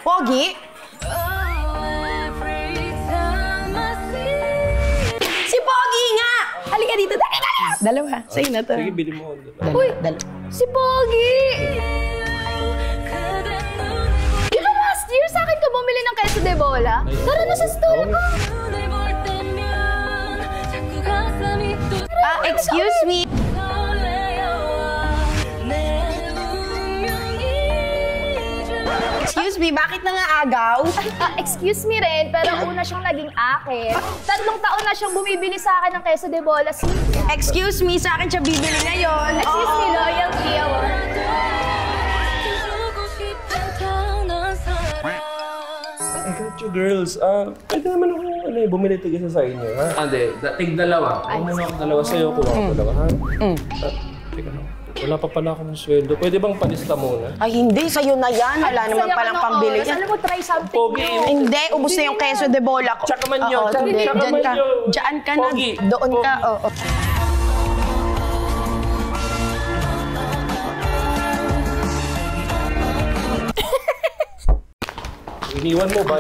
Pogi? Si Pogi nga! Halika dito. Dalawa. Sa'yo na to. Sige, bili mo. Uy! Si Pogi! Di ba last year sa akin ka bumili ng queso de bola? Tara na sa stall ko! Excuse me. Excuse me, bakit nangaagaw? Excuse me rin, pero una siyang naging akin. 3 taon na siyang bumibili sa akin ng queso de bola. Excuse me, sa akin siya bibili ngayon. Excuse me, loyalty award. I got you, girls. Pwede naman ako bumili tigisa sa inyo, ha? Hindi, tig-dalawa. Kung muna ako dalawa sa'yo, kuha ako dalawa, ha? Teka lang. Wala pa pala akong sweldo. Pwede bang palista muna? Ay, hindi. Sa'yo na yan. Wala naman palang pambili yan. Alam mo, try something new. Hindi, ubos na yung queso de bola ko. Tsaka man yun. Diyan ka na. Doon ka. Oo. Iniwan mo ba?